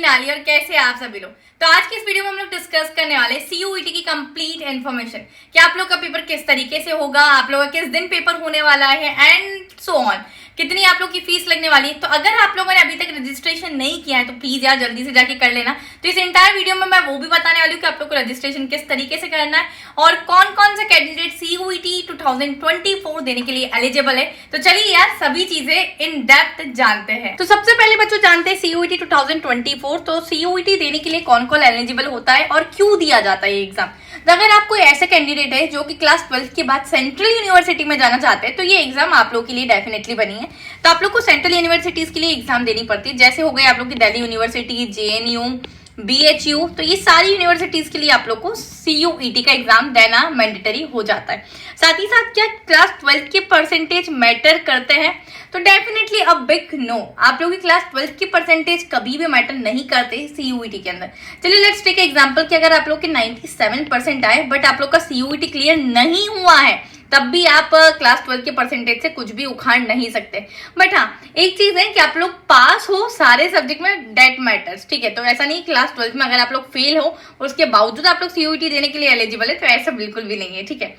मीनाली और कैसे आप सभी लोग। तो आज की इस वीडियो में हम लोग डिस्कस करने वाले सीयूईटी की कंप्लीट इन्फॉर्मेशन कि आप लोग का पेपर किस तरीके से होगा, आप लोगों का किस दिन पेपर होने वाला है एंड सो ऑन, कितनी आप लोग की फीस लगने वाली है। तो अगर आप लोगों ने अभी तक रजिस्ट्रेशन नहीं किया है तो प्लीज यार जल्दी से जाके कर लेना। तो इस एंटायर वीडियो में मैं वो भी बताने वाली हूँ कि आप लोग को रजिस्ट्रेशन किस तरीके से करना है और कौन कौन से कैंडिडेट सीयूईटी 2024 देने के लिए एलिजिबल है। तो चलिए यार सभी चीजें इन डेप्थ जानते हैं। तो सबसे पहले बच्चों जानते हैं सीयूईटी 2024। तो सीयूईटी देने के लिए कौन कौन एलिजिबल होता है और क्यों दिया जाता है ये एग्जाम। तो अगर आप कोई ऐसे कैंडिडेट है जो कि क्लास 12 के बाद सेंट्रल यूनिवर्सिटी में जाना चाहते हैं तो ये एग्जाम आप लोग के लिए डेफिनेटली बनी है। तो आप लोग को सेंट्रल यूनिवर्सिटीज के लिए एग्जाम देनी पड़ती है, जैसे हो गए आप लोग की दिल्ली यूनिवर्सिटी, जेएनयू, बीएचयू। तो ये सारी यूनिवर्सिटीज के लिए आप लोग को सीयूईटी का एग्जाम देना मैंडेटरी हो जाता है। साथ ही साथ क्या क्लास 12 के परसेंटेज मैटर करते हैं? तो डेफिनेटली अ बिग नो। आप लोगों की क्लास 12 की परसेंटेज कभी भी मैटर नहीं करते सीयूईटी के अंदर। चलिए लेट्स टेक एग्जांपल कि अगर आप लोग के 97% आए बट आप लोग का सीयूईटी क्लियर नहीं हुआ है तब भी आप क्लास 12 के परसेंटेज से कुछ भी उखाड़ नहीं सकते। बट हाँ, एक चीज है कि आप लोग पास हो सारे सब्जेक्ट में, डेट मैटर्स। ठीक है, तो ऐसा नहीं क्लास 12 में अगर आप लोग फेल हो और उसके बावजूद आप लोग सीयूईटी देने के लिए एलिजिबल है, तो ऐसा बिल्कुल भी नहीं है। ठीक है,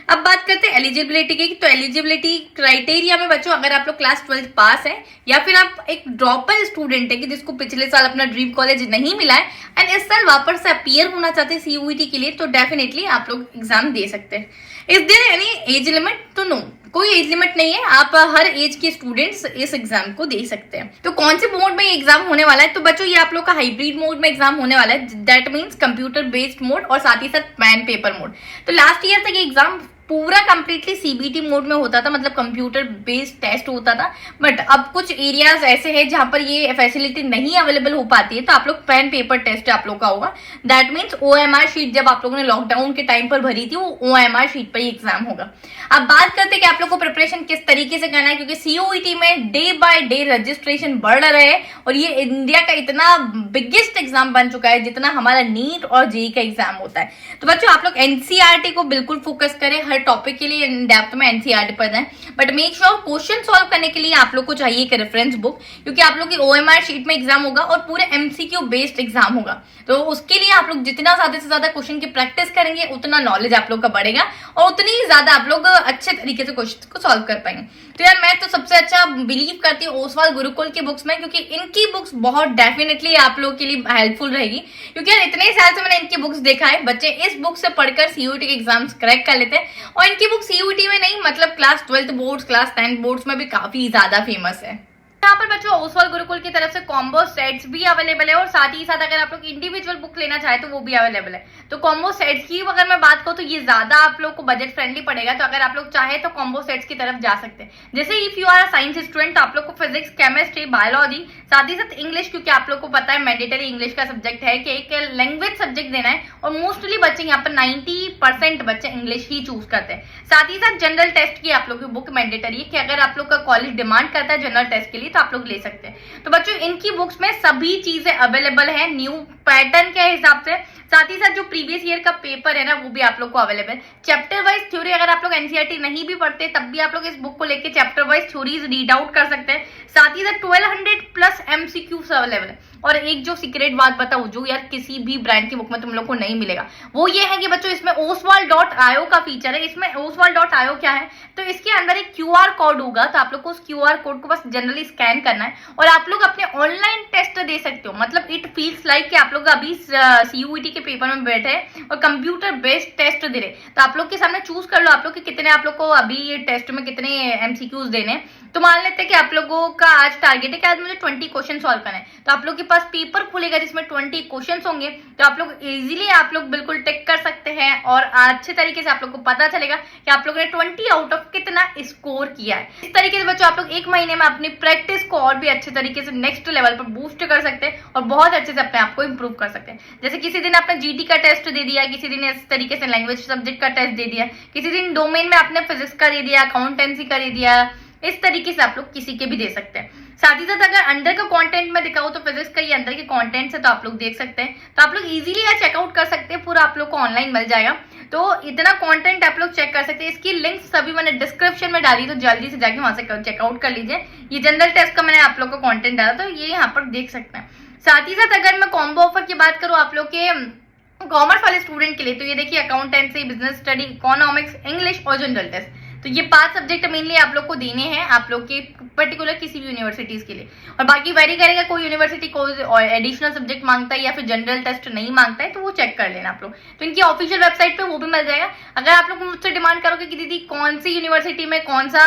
अब बात करते हैं एलिजिबिलिटी की। तो एलिजिबिलिटी क्राइटेरिया में बच्चों अगर आप लोग क्लास 12 पास है या फिर आप एक ड्रॉपर स्टूडेंट है कि जिसको पिछले साल अपना ड्रीम कॉलेज नहीं मिला है एंड इस साल वापस से अपीयर होना चाहते हैं सीयूईटी के लिए, तो डेफिनेटली आप लोग एग्जाम दे सकते हैं। इस दिन एनी एज लिमिट? तो नो, कोई एज लिमिट नहीं है, आप हर एज के स्टूडेंट्स इस एग्जाम को दे सकते हैं। तो कौन से मोड में एग्जाम होने वाला है? तो बच्चों ये आप लोग का हाइब्रिड मोड में एग्जाम होने वाला है, that means computer based mode और साथ ही साथ पेन पेपर मोड। तो लास्ट ईयर तक ये एग्जाम पूरा कंप्लीटली सीबीटी मोड में होता था, मतलब कंप्यूटर बेस्ड टेस्ट होता था। बट अब कुछ एरियाज ऐसे हैं जहां पर ये फैसिलिटी नहीं अवेलेबल हो पाती है, तो आप लोग पेन पेपर टेस्ट आप लोग का होगा। दैट मीन्स ओएमआर शीट जब आप लोगों ने लॉकडाउन के टाइम पर भरी थी वो ओएमआर शीट पर ही एग्जाम होगा। अब बात करते हैं कि आप लोग को प्रिपरेशन किस तरीके से करना है, क्योंकि सीयूईटी में डे बाय डे रजिस्ट्रेशन बढ़ रहे हैं और ये इंडिया का इतना बिगेस्ट एग्जाम बन चुका है जितना हमारा नीट और जेईई का एग्जाम होता है। तो बच्चों आप लोग एनसीईआरटी को बिल्कुल फोकस करें, हर टॉपिक के लिए इन डेप्थ में एनसीईआरटी पर जाएं, but make sure question solve करने के लिए आप लोग को चाहिए एक रेफरेंस बुक, क्योंकि आप लोग की ओएमआर शीट में एग्जाम होगा और पूरे एमसीक्यू बेस्ड एग्जाम होगा। तो उसके लिए आप लोग जितना ज्यादा से ज्यादा क्वेश्चन की प्रैक्टिस करेंगे उतना नॉलेज आप लोग का बढ़ेगा और उतनी ही ज्यादा आप लोग अच्छे तरीके से क्वेश्चन को सॉल्व कर पाएंगे। तो यार मैं तो सबसे अच्छा बिलीव करती हूँ ओसवाल गुरुकुल की बुक्स में, क्योंकि इनकी बुक्स बहुत डेफिनेटली आप लोग के लिए हेल्पफुल रहेगी। क्योंकि यार इतने साल से मैंने इनकी बुक्स देखा है, बच्चे इस बुक से पढ़कर सीयूईटी के एग्जाम्स क्रैक कर लेते हैं और इनकी बुक सीयूईटी में नहीं मतलब क्लास 12 बोर्ड्स, क्लास 10 बोर्ड्स में भी काफी ज्यादा फेमस है। यहाँ पर बच्चों ओसवाल गुरुकुल की तरफ से कॉम्बो सेट्स भी अवेलेबल है और साथ ही साथ अगर आप लोग इंडिविजुअल बुक लेना चाहे तो वो भी अवेलेबल है। तो कॉम्बो सेट्स की अगर मैं बात करूँ तो ये ज्यादा आप लोग को बजट फ्रेंडली पड़ेगा, तो अगर आप लोग चाहे तो कॉम्बो सेट्स की तरफ जा सकते हैं। जैसे if you are a science student आप लोग को फिजिक्स, केमिस्ट्री, बायोलॉजी, साथ ही साथ इंग्लिश, क्योंकि आप लोग को पता है मैंडेटरी इंग्लिश का सब्जेक्ट है कि एक लैंग्वेज सब्जेक्ट देना है और मोस्टली बच्चे यहाँ पर 90% बच्चे इंग्लिश ही चूज करते हैं। साथ ही साथ जनरल टेस्ट की आप लोग की बुक मैंडेटरी है कि अगर आप लोग का कॉलेज डिमांड करता है जनरल टेस्ट के लिए तो आप लोग ले सकते हैं। तो बच्चों इनकी बुक्स में सभी चीजें अवेलेबल है न्यू पैटर्न के हिसाब से। साथ ही साथ जो प्रीवियस ईयर का पेपर है ना वो भी आप लोग को अवेलेबल। चैप्टर वाइज थ्योरी अगर आप लोग एनसीईआरटी नहीं भी पढ़ते तब भी आप लोग इस बुक को लेके chapter wise theories read out कर सकते हैं। साथ ही साथ 1200 प्लस एमसीक्यूज अवेलेबल है। और एक जो सीक्रेट बात बताऊं जो यार किसी भी ब्रांड की बुक में तुम लोग को नहीं मिलेगा, वो ये है कि बच्चों इसमें oswal.io का फीचर है। इसमें oswal.io क्या है, तो इसके अंदर एक क्यूआर कोड होगा, तो आप लोग को उस क्यूआर कोड को बस जनरली स्कैन करना है और आप लोग अपने ऑनलाइन टेस्ट दे सकते हो। मतलब इट फील्स लाइक कि आप लोग अभी सीयूईटी के पेपर में बैठे और कंप्यूटर बेस्ड टेस्ट दे रहे, तो आप लोग के सामने चूज कर लो आप लोग के कितने आप लोग को अभी ये टेस्ट में कितने एमसीक्यूज देने। तो मान लेते हैं कि आप लोगों का आज टारगेट है कि आज मुझे 20 क्वेश्चन सॉल्व करना है, तो आप लोग के पास पेपर खुलेगा जिसमें 20 क्वेश्चन होंगे, तो आप लोग इजीली आप लोग बिल्कुल टिक कर सकते हैं और अच्छे तरीके से आप लोग को पता चलेगा कि आप लोगों ने 20 आउट ऑफ कितना स्कोर किया है। इस तरीके से बच्चों आप लोग एक महीने में अपनी प्रैक्टिस को और भी अच्छे तरीके से नेक्स्ट लेवल पर बूस्ट कर सकते हैं और बहुत अच्छे से अपने आप को इंप्रूव कर सकते हैं। जैसे किसी दिन आपने जीटी का टेस्ट दे दिया, किसी दिन इस तरीके से लैंग्वेज सब्जेक्ट का टेस्ट दे दिया, किसी दिन डोमेन में आपने फिजिक्स का दे दिया, अकाउंटेंसी का दे दिया, इस तरीके से आप लोग किसी के भी दे सकते हैं। साथ ही साथ अगर अंडर का कंटेंट में दिखाऊं तो फिजिक्स का ये अंदर के कंटेंट से तो आप लोग देख सकते हैं, तो आप लोग इजीली यहाँ चेकआउट कर सकते हैं, पूरा आप लोग को ऑनलाइन मिल जाएगा। तो इतना कंटेंट आप लोग चेक कर सकते हैं। इसकी लिंक सभी मैंने डिस्क्रिप्शन में डाली, तो जल्दी से जाके वहां से चेकआउट कर लीजिए। ये जनरल टेस्ट का मैंने आप लोग को कंटेंट डाला, तो ये यहाँ पर देख सकते हैं। साथ ही साथ अगर मैं कॉम्बो ऑफर की बात करूँ आप लोग के कॉमर्स वाले स्टूडेंट के लिए, तो ये देखिए accountancy, business study, economics, English और जनरल टेस्ट। तो ये 5 सब्जेक्ट मेनली आप लोग को देने हैं आप लोग के पर्टिकुलर किसी भी यूनिवर्सिटीज के लिए। और बाकी वेरी करेगा, कोई यूनिवर्सिटी कोई एडिशनल सब्जेक्ट मांगता है या फिर जनरल टेस्ट नहीं मांगता है तो वो चेक कर लेना आप लोग। तो इनकी ऑफिशियल वेबसाइट पे वो भी मिल जाएगा। अगर आप लोग मुझसे डिमांड करोगे कि दीदी कौन सी यूनिवर्सिटी में कौन सा,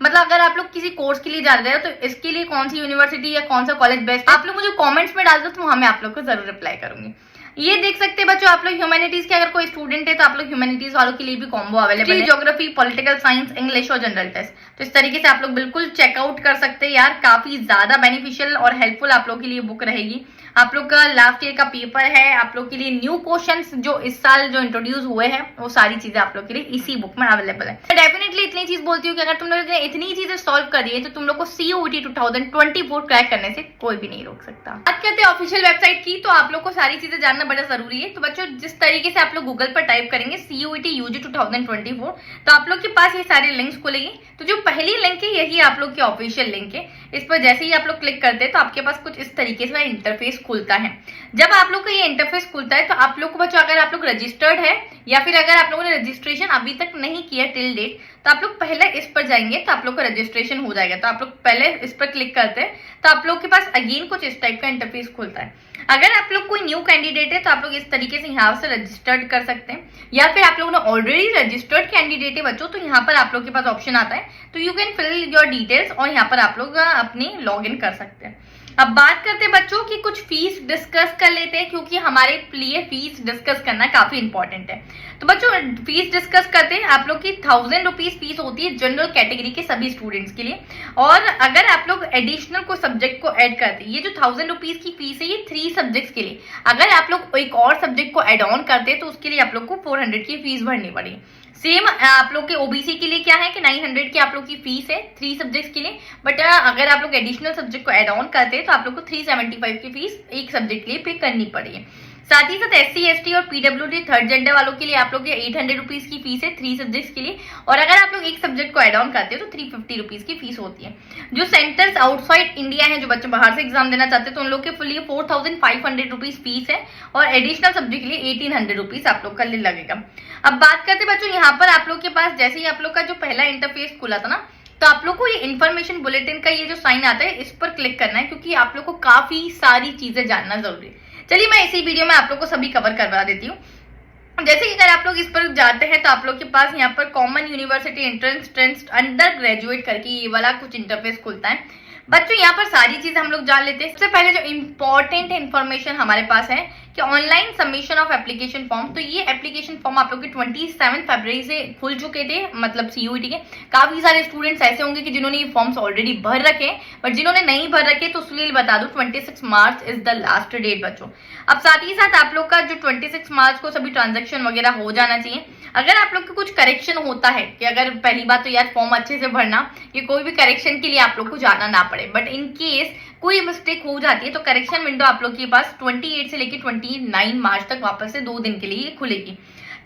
मतलब अगर आप लोग किसी कोर्स के लिए जा रहे हो तो इसके लिए कौन सी यूनिवर्सिटी या कौन सा कॉलेज बेस्ट, आप लोग मुझे कॉमेंट्स में डाल दो तो मैं आप लोग को जरूर रिप्लाई करूंगी। ये देख सकते हैं बच्चों, आप लोग ह्यूमैनिटीज के अगर कोई स्टूडेंट है तो आप लोग ह्यूमैनिटीज वालों के लिए भी कॉम्बो अवेलेबल है, ज्योग्राफी, पॉलिटिकल साइंस, इंग्लिश और जनरल टेस्ट। तो इस तरीके से आप लोग बिल्कुल चेकआउट कर सकते हैं यार, काफी ज्यादा बेनिफिशियल और हेल्पफुल आप लोग के लिए बुक रहेगी। आप लोग का लास्ट ईयर का पेपर है, आप लोग के लिए न्यू क्वेश्चंस जो इस साल जो इंट्रोड्यूस हुए हैं वो सारी चीजें आप लोग के लिए इसी बुक में अवेलेबल है। मैं डेफिनेटली इतनी चीज बोलती हूँ कि अगर तुम लोग ने इतनी चीजें सॉल्व करी है तो तुम लोग को CUET 2024 क्रैक करने से कोई भी नहीं रोक सकता। बात करते हैं ऑफिशियल वेबसाइट की, तो आप लोग को सारी चीजें जानना बड़ा जरूरी है। तो बच्चों जिस तरीके से आप लोग गूगल पर टाइप करेंगे CUET UG 2024 तो आप लोग के पास ये सारे लिंक्स खुलेंगे। तो जो पहली लिंक है यही आप लोग की ऑफिशियल लिंक है। इस पर जैसे ही आप लोग क्लिक करते हैं तो आपके पास कुछ इस तरीके से इंटरफेस खुलता है। जब आप लोग का ये इंटरफेस खुलता है तो आप लोग को बच्चों अगर आप लोग रजिस्टर्ड है या फिर अगर आप लोगों ने रजिस्ट्रेशन अभी तक नहीं किया टिल डेट तो आप लोग पहले इस पर जाएंगे तो आप लोग का रजिस्ट्रेशन हो जाएगा। तो आप लोग पहले इस पर क्लिक करते हैं तो आप लोग के पास अगेन कुछ इस टाइप का इंटरफेस खुलता है। अगर आप लोग कोई न्यू कैंडिडेट है तो आप लोग इस तरीके से यहाँ से रजिस्टर्ड कर सकते हैं, या फिर आप लोगों ने ऑलरेडी रजिस्टर्ड कैंडिडेट है बच्चों तो यहाँ पर आप लोग के पास ऑप्शन आता है तो you can fill your details और यहाँ पर आप लोग अपनी लॉग इन कर सकते हैं। अब बात करते हैं बच्चों की कुछ फीस डिस्कस कर लेते हैं, क्योंकि हमारे लिए फीस डिस्कस करना काफी इंपॉर्टेंट है। तो बच्चों फीस डिस्कस करते हैं। आप लोग की 1000 रुपीज फीस होती है जनरल कैटेगरी के सभी स्टूडेंट्स के लिए, और अगर आप लोग एडिशनल को सब्जेक्ट को ऐड करते हैं, ये जो 1000 रुपीज की फीस है ये 3 सब्जेक्ट्स के लिए, अगर आप लोग एक और सब्जेक्ट को एड ऑन करते हैं तो उसके लिए आप लोग को 400 की फीस भरनी पड़ेगी। सेम आप लोग के ओबीसी के लिए क्या है कि 900 की आप लोग की फीस है 3 सब्जेक्ट्स के लिए, बट अगर आप लोग एडिशनल सब्जेक्ट को ऐड ऑन करते हैं तो आप लोग को 375 की फीस एक सब्जेक्ट के लिए पे करनी पड़ेगी। साथ ही साथ SC ST और PWD थर्ड जेंडर वालों के लिए आप लोग 800 रुपीज की फीस है 3 सब्जेक्ट्स के लिए, और अगर आप लोग एक सब्जेक्ट को एड ऑन करते हो तो 350 रुपीज की फीस होती है। जो सेंटर्स आउटसाइड इंडिया है, जो बच्चे बाहर से एग्जाम देना चाहते हैं तो उन लोग के लिए 4500 रुपीज फीस है, और एडिशनल सब्जेक्ट के लिए 1800 रुपीज आप लोग का लगेगा। अब बात करते बच्चों यहाँ पर आप लोग के पास जैसे ही आप लोग का जो पहला इंटरफेस खुला था ना, तो आप लोग को ये इन्फॉर्मेशन बुलेटिन का ये जो साइन आता है इस पर क्लिक करना है, क्योंकि आप लोग को काफी सारी चीजें जानना जरूरी है। चलिए मैं इसी वीडियो में आप लोग को सभी कवर करवा देती हूँ। जैसे कि अगर आप लोग इस पर जाते हैं तो आप लोग के पास यहाँ पर common university entrance test undergraduate करके ये वाला कुछ इंटरफेस खुलता है। बच्चों यहाँ पर सारी चीजें हम लोग जान लेते हैं। सबसे पहले जो इम्पोर्टेंट इन्फॉर्मेशन हमारे पास है कि online submission of application form, तो ये एप्लीकेशन फॉर्म आप लोग के 27 फरवरी से खुल चुके थे, मतलब CUET के। काफी सारे स्टूडेंट्स ऐसे होंगे कि जिन्होंने ये फॉर्म्स ऑलरेडी भर रखे हैं, बट जिन्होंने नहीं भर रखे तो उसके बता दूं 26 मार्च इज द लास्ट डेट बच्चों। अब साथ ही साथ आप लोग का जो 26 मार्च को सभी ट्रांजेक्शन वगैरह हो जाना चाहिए। अगर आप लोग का कुछ करेक्शन होता है कि अगर पहली बात तो यार फॉर्म अच्छे से भरना, ये कोई भी करेक्शन के लिए आप लोग को जाना ना पड़े, बट इन केस कोई मिस्टेक हो जाती है तो करेक्शन विंडो आप लोग के पास 28 से लेकर 29 मार्च तक वापस से 2 दिन के लिए खुलेगी।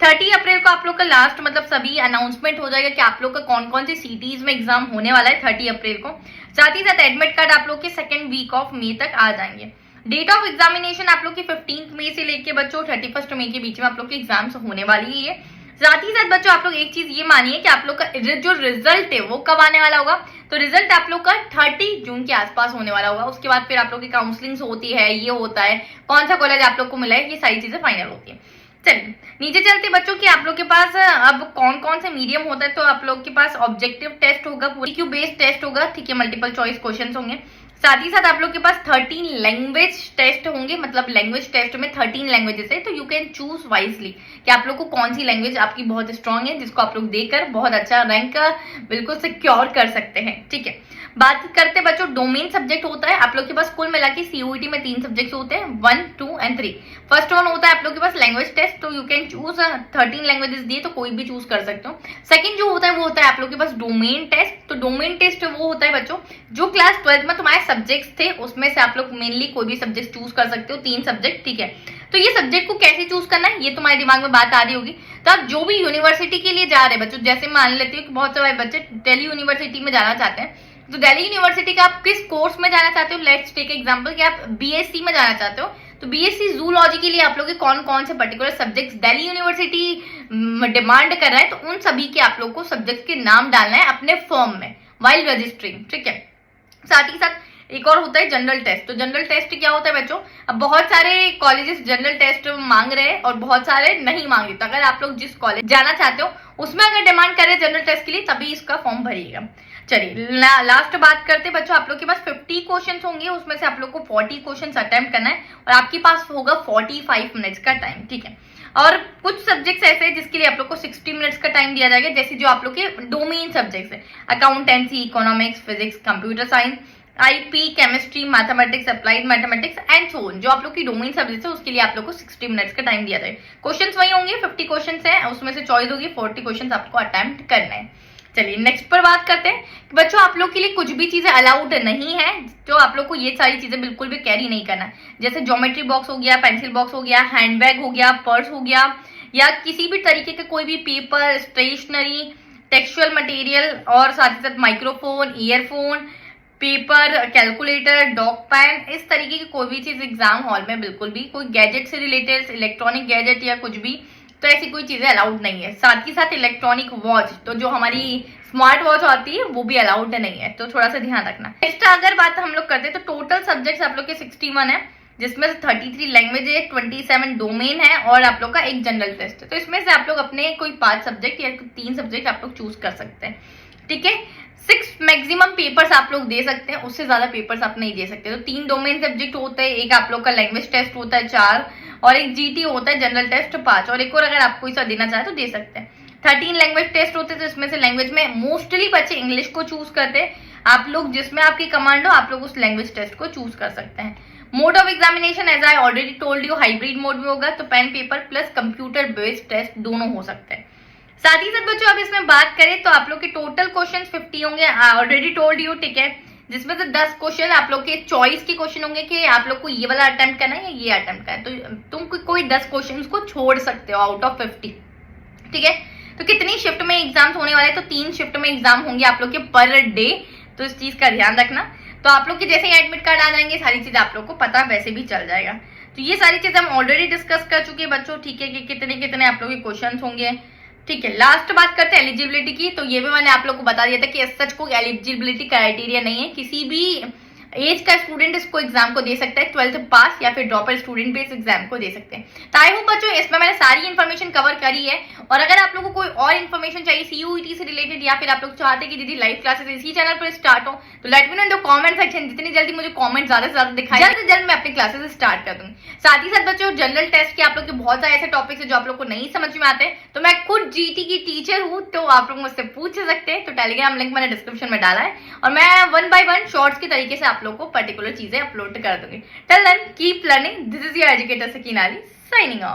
30 अप्रैल को आप लोग का लास्ट मतलब सभी अनाउंसमेंट हो जाएगा कि आप लोग का कौन कौन सी सिटीज में एग्जाम होने वाला है 30 अप्रैल को। साथ ही साथ एडमिट कार्ड आप लोग के 2nd वीक ऑफ मई तक आ जाएंगे। डेट ऑफ एग्जामिनेशन आप लोग की 15 मई से लेके बच्चों 31 मई के बीच में आप लोग के एग्जाम्स होने वाली है। साथ ही साथ बच्चों आप लोग एक चीज ये मानिए कि आप लोग का जो रिजल्ट है वो कब आने वाला होगा, तो रिजल्ट आप लोग का 30 जून के आसपास होने वाला होगा। उसके बाद फिर आप लोग की काउंसलिंग होती है, ये होता है कौन सा कॉलेज आप लोग को मिला है, ये सारी चीजें फाइनल होती है। चलिए नीचे चलते बच्चों कि आप लोग के पास अब कौन कौन से मीडियम होता है। तो आप लोग के पास ऑब्जेक्टिव टेस्ट होगा, PQ बेस्ड टेस्ट होगा, ठीक है, मल्टीपल चॉइस क्वेश्चन होंगे। साथ ही साथ आप लोग के पास 13 लैंग्वेज टेस्ट होंगे, मतलब लैंग्वेज टेस्ट में 13 लैंग्वेजेस है, तो यू कैन चूज वाइजली कि आप लोग को कौन सी लैंग्वेज आपकी बहुत स्ट्रांग है जिसको आप लोग देकर बहुत अच्छा रैंक बिल्कुल सिक्योर कर सकते हैं। ठीक है, बात करते बच्चों डोमेन सब्जेक्ट होता है आप लोग के पास कुल मिला के CUET में 3 सब्जेक्ट होते हैं, 1, 2 एंड 3। फर्स्ट वन होता है आप लोग के पास लैंग्वेज टेस्ट, तो यू कैन चूज 13 लैंग्वेजेस दिए तो कोई भी चूज कर सकते हो। सेकंड जो होता है वो होता है आप लोग के पास डोमेन टेस्ट, तो डोमेन टेस्ट वो होता है बच्चों जो क्लास 12 में तुम्हारे सब्जेक्ट्स थे उसमें से आप लोग मेनली कोई भी सब्जेक्ट चूज कर सकते हो, 3 सब्जेक्ट। ठीक है, तो ये सब्जेक्ट को कैसे चूज करना है ये तुम्हारे दिमाग में बात आ रही होगी। तो आप जो भी यूनिवर्सिटी के लिए जा रहे हैं बच्चों, जैसे मान लेती हूँ कि बहुत सारे बच्चे दिल्ली यूनिवर्सिटी में जाना चाहते हैं, तो दिल्ली यूनिवर्सिटी का आप किस कोर्स में जाना चाहते हो, लेट्स टेक एग्जांपल कि आप बीएससी में जाना चाहते हो, तो बीएससी जूलॉजी के लिए आप लोग के कौन कौन से particular subjects Delhi university demand कर रहा है, तो उन सभी के आप लोग को सब्जेक्ट्स के नाम डालना है अपने फॉर्म में वाइल रजिस्टरिंग, ठीक है। साथ ही साथ एक और होता है जनरल टेस्ट। तो जनरल टेस्ट क्या होता है बच्चों, अब बहुत सारे कॉलेजेस जनरल टेस्ट मांग रहे हैं और बहुत सारे नहीं मांग रहे, तो अगर आप लोग जिस कॉलेज जाना चाहते हो उसमें अगर डिमांड करे जनरल टेस्ट के लिए तभी इसका फॉर्म भरिएगा। चलिए लास्ट बात करते हैं बच्चों, आप लोग के पास 50 क्वेश्चन होंगे, उसमें से आप लोग को 40 क्वेश्चन अटेम्प्ट करना है और आपके पास होगा 45 मिनट्स का टाइम, ठीक है। और कुछ सब्जेक्ट्स ऐसे हैं जिसके लिए आप लोग को 60 मिनट्स का टाइम दिया जाएगा, जैसे जो आप लोग के डोमेन सब्जेक्ट्स है, accountancy, economics, physics, computer science, IP, chemistry, mathematics, applied mathematics and so on, जो आप लोग की डोमेन सब्जेक्ट है उसके लिए आप लोग को 60 मिनट्स का टाइम दिया जाएगा। क्वेश्चंस वही होंगे, 50 क्वेश्चंस है, उसमें से चॉइस होगी, 40 क्वेश्चंस आपको अटेम्प्ट करना है। चलिए नेक्स्ट पर बात करते हैं कि बच्चों आप लोग के लिए कुछ भी चीजें अलाउड नहीं है, जो आप लोग को ये सारी चीजें बिल्कुल भी कैरी नहीं करना, जैसे ज्योमेट्री बॉक्स हो गया, पेंसिल बॉक्स हो गया, हैंडबैग हो गया, पर्स हो गया, या किसी भी तरीके के कोई भी पेपर, स्टेशनरी, टेक्सचुअल मटेरियल, और साथ ही साथ microphone, earphone, paper, calculator, dog pen, इस तरीके की कोई भी चीज एग्जाम हॉल में बिल्कुल भी कोई गैजेट से रिलेटेड, इलेक्ट्रॉनिक गैजेट या कुछ भी, तो ऐसी कोई चीजें अलाउड नहीं है। साथ ही साथ इलेक्ट्रॉनिक वॉच, तो जो हमारी स्मार्ट वॉच आती है वो भी अलाउड नहीं है, तो थोड़ा सा ध्यान रखना। नेक्स्ट अगर बात हम लोग करते हैं तो टोटल सब्जेक्ट्स आप लोग के 61 है, जिसमें से 33 लैंग्वेज है, 27 डोमेन है और आप लोग का एक जनरल टेस्ट है। तो इसमें से आप लोग अपने कोई 5 सब्जेक्ट या 3 सब्जेक्ट आप लोग चूज कर सकते हैं, ठीक है। 6 मैक्सिमम पेपर्स आप लोग दे सकते हैं, उससे ज्यादा पेपर्स आप नहीं दे सकते। तो 3 डोमेन सब्जेक्ट होते हैं, एक आप लोग का लैंग्वेज टेस्ट होता है 4, और एक जीटी होता है जनरल टेस्ट 5, और एक और अगर आप कोई सा देना चाहे तो दे सकते हैं। 13 लैंग्वेज टेस्ट होते हैं, तो इसमें से लैंग्वेज में मोस्टली बच्चे इंग्लिश को चूज करते हैं। आप लोग जिसमें आपकी कमांड हो आप लोग उस लैंग्वेज टेस्ट को चूज कर सकते हैं। Mode of examination as I already told you hybrid mode में होगा, तो pen paper plus computer based test दोनों हो सकते हैं। साथ ही साथ बच्चों अब इसमें बात करें तो आप लोग के टोटल क्वेश्चन 50 होंगे, ऑलरेडी टोल्ड यू, ठीक है, जिसमें से 10 क्वेश्चन आप लोग के चॉइस के क्वेश्चन होंगे कि आप लोग को ये वाला अटेम्प्ट करना है या ये अटेम्प्ट करना है, तो तुम कोई 10 क्वेश्चन को छोड़ सकते हो आउट ऑफ 50, ठीक है। तो कितनी शिफ्ट में एग्जाम्स होने वाले, तो 3 शिफ्ट में एग्जाम होंगे आप लोग के पर डे, तो इस चीज का ध्यान रखना। तो आप लोग के जैसे ही एडमिट कार्ड आ जाएंगे सारी चीज आप लोग को पता वैसे भी चल जाएगा। तो ये सारी चीज हम ऑलरेडी डिस्कस कर चुके हैं बच्चों, ठीक है, कि कितने कितने आप लोग के क्वेश्चन होंगे, ठीक है। लास्ट बात करते हैं एलिजिबिलिटी की, तो ये भी मैंने आप लोग को बता दिया था कि सच को एलिजिबिलिटी क्राइटेरिया नहीं है, किसी भी एज का स्टूडेंट इसको एग्जाम को दे सकता है, 12th पास या फिर ड्रॉपर स्टूडेंट भी इस एग्जाम को दे सकते हैं। तो आई होप बच्चों इसमें मैंने सारी इन्फॉर्मेशन कवर करी है, और अगर आप लोगों को कोई और इन्फॉर्मेशन चाहिए सीयूईटी से रिलेटेड, या फिर आप लोग चाहते हैं कि दीदी लाइव क्लासेस इसी चैनल पर स्टार्ट हो, तो let me know in the comment section, जितनी जल्दी मुझे कमेंट ज्यादा से ज्यादा दिखाई, जल्द से जल्द मैं अपनी क्लासेस स्टार्ट कर दूंगी। साथ ही साथ बच्चों जनरल टेस्ट के आप लोग के बहुत सारे ऐसे टॉपिक्स है जो आप लोग को नहीं समझ में आते, तो मैं खुद जीटी की टीचर हूँ, तो आप लोग मुझसे पूछ सकते हैं। तो टेलीग्राम लिंक मैंने डिस्क्रिप्शन में डाला है, और मैं 1 by 1 शॉर्ट्स के तरीके से आप लोग को पर्टिकुलर चीजें अपलोड कर दूंगी। Till then keep learning, this is your educator Sakina Ali signing of.